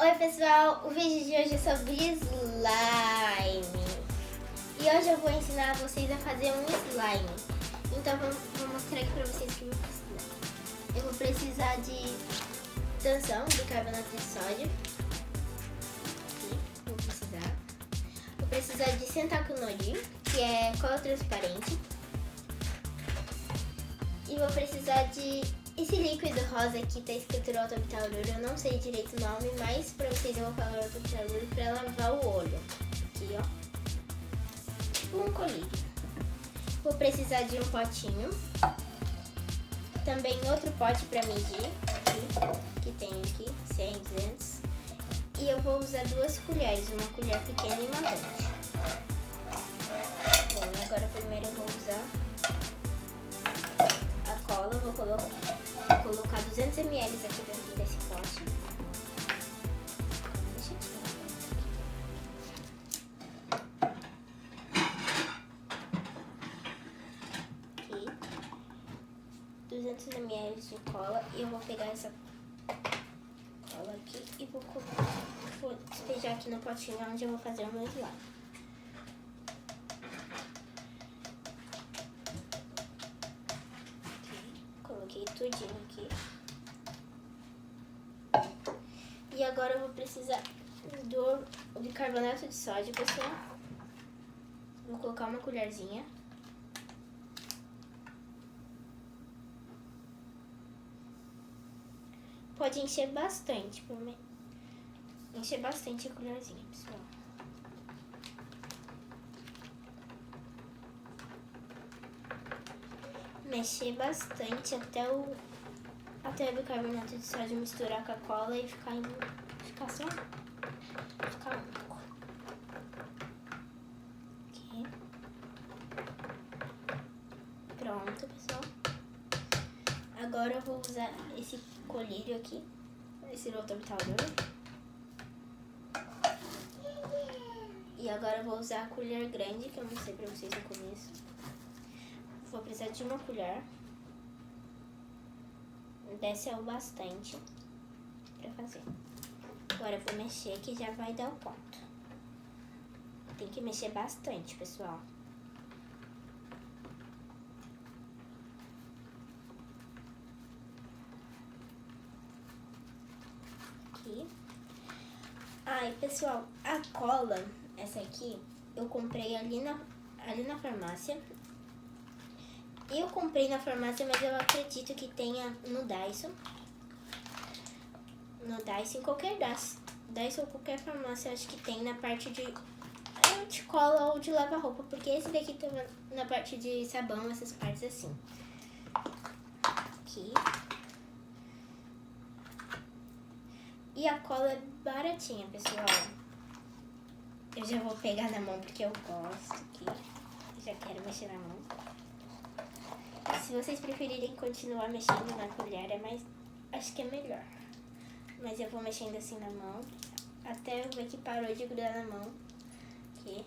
Oi pessoal, o vídeo de hoje é sobre slime. E hoje eu vou ensinar vocês a fazer um slime. Então vou mostrar aqui pra vocês o que eu vou precisar. Eu vou precisar de tensão, bicarbonato de sódio. Aqui, vou precisar de Centaconoli, que é cola transparente. E vou precisar de esse líquido rosa aqui, tá escrito Rotobitalur, eu não sei direito o nome, mas pra vocês eu vou falar Rotobitalur pra lavar o olho. Aqui, ó. Tipo um colírio. Vou precisar de um potinho. Também outro pote pra medir, aqui, que tem aqui, 100, 200. E eu vou usar 2 colheres, uma colher pequena e uma grande. Bom, agora primeiro eu vou usar a cola, vou colocar 200 ml aqui dentro desse pote. Deixa aqui. 200 ml de cola e eu vou pegar essa cola aqui e vou despejar aqui no potinho onde eu vou fazer o meu slime. Coloquei tudinho aqui. E agora eu vou precisar do bicarbonato de sódio, pessoal. Vou colocar uma colherzinha. Pode encher bastante, encher bastante a colherzinha, pessoal. Mexer bastante até o bicarbonato de sódio misturar com a cola e ficar único. Aqui. Pronto, pessoal. Agora eu vou usar esse colírio aqui, esse Rotobitalur. E agora eu vou usar a colher grande, que eu mostrei pra vocês no começo. Vou precisar de uma colher. Desce o bastante pra fazer. Agora eu vou mexer que já vai dar o ponto. Tem que mexer bastante, pessoal. Aqui. Ai, pessoal, a cola, essa aqui, eu comprei ali na farmácia. Eu comprei na farmácia, mas eu acredito que tenha no Daiso. No Daiso, em qualquer Daiso ou qualquer farmácia, acho que tem na parte de cola ou de lava-roupa. Porque esse daqui tem na parte de sabão, essas partes assim. Aqui. E a cola é baratinha, pessoal. Eu já vou pegar na mão porque eu gosto aqui. Já quero mexer na mão. Se vocês preferirem continuar mexendo na colher, acho que é melhor. Mas eu vou mexendo assim na mão, até eu ver que parou de grudar na mão. Aqui.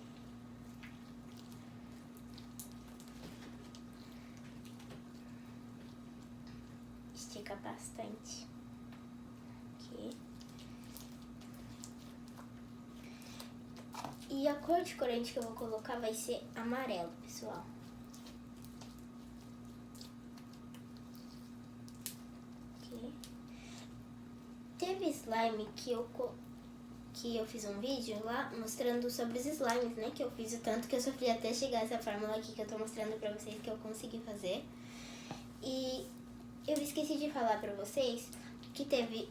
Estica bastante. Aqui. E a cor de corante que eu vou colocar vai ser amarelo, pessoal. Teve slime que eu fiz um vídeo lá mostrando sobre os slimes, né? Que eu fiz o tanto que eu sofri até chegar a essa fórmula aqui que eu tô mostrando pra vocês que eu consegui fazer. E eu esqueci de falar pra vocês que teve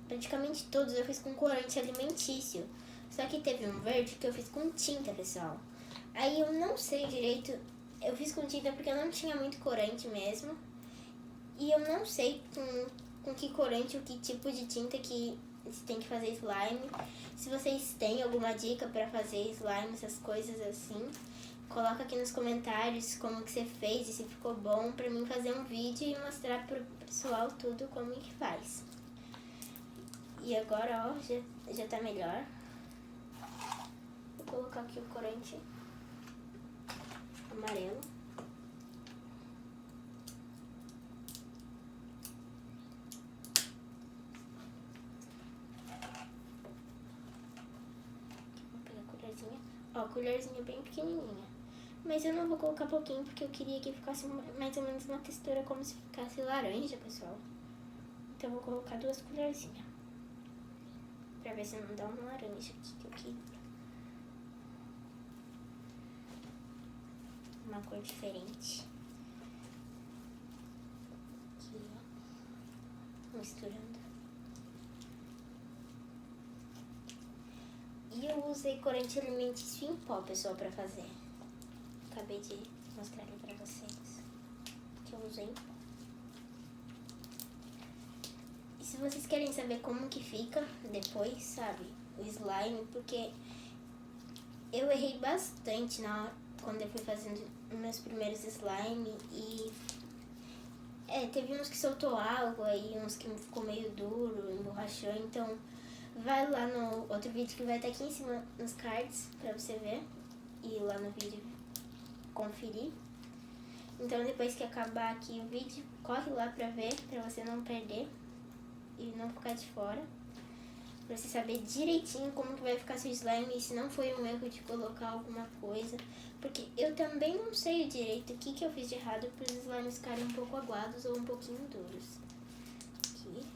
praticamente todos eu fiz com corante alimentício. Só que teve um verde que eu fiz com tinta, pessoal. Aí eu não sei direito, eu fiz com tinta porque eu não tinha muito corante mesmo. E eu não sei com que corante ou que tipo de tinta que você tem que fazer slime. Se vocês têm alguma dica pra fazer slime, essas coisas assim, coloca aqui nos comentários como que você fez e se ficou bom pra mim fazer um vídeo e mostrar pro pessoal tudo como que faz. E agora, ó, já tá melhor. Vou colocar aqui o corante amarelo. Ó, colherzinha bem pequenininha. Mas eu não vou colocar pouquinho porque eu queria que ficasse mais ou menos uma textura como se ficasse laranja, pessoal. Então eu vou colocar 2 colherzinhas. Pra ver se não dá uma laranja aqui que eu queria. Uma cor diferente. Aqui, ó. Misturando. E eu usei corante alimentício em pó, pessoal, pra fazer. Acabei de mostrar ali pra vocês. Que eu usei em pó. E se vocês querem saber como que fica depois, sabe? O slime, porque eu errei bastante quando eu fui fazendo meus primeiros slime e teve uns que soltou água e uns que ficou meio duro, emborrachou, então vai lá no outro vídeo que vai estar aqui em cima nos cards pra você ver e lá no vídeo conferir. Então depois que acabar aqui o vídeo, corre lá pra ver, pra você não perder e não ficar de fora. Pra você saber direitinho como que vai ficar seu slime e se não foi um erro de colocar alguma coisa. Porque eu também não sei direito o que eu fiz de errado para os slimes ficarem um pouco aguados ou um pouquinho duros. Aqui.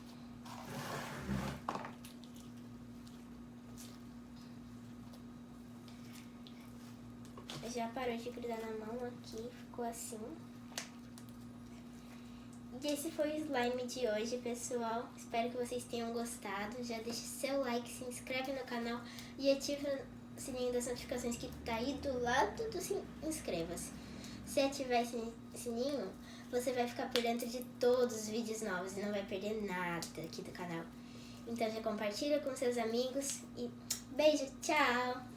Já parou de grudar na mão aqui, ficou assim. E esse foi o slime de hoje, pessoal. Espero que vocês tenham gostado. Já deixa seu like, se inscreve no canal e ativa o sininho das notificações que tá aí do lado do inscreva-se. Se ativar esse sininho, você vai ficar por dentro de todos os vídeos novos e não vai perder nada aqui do canal. Então já compartilha com seus amigos e beijo, tchau!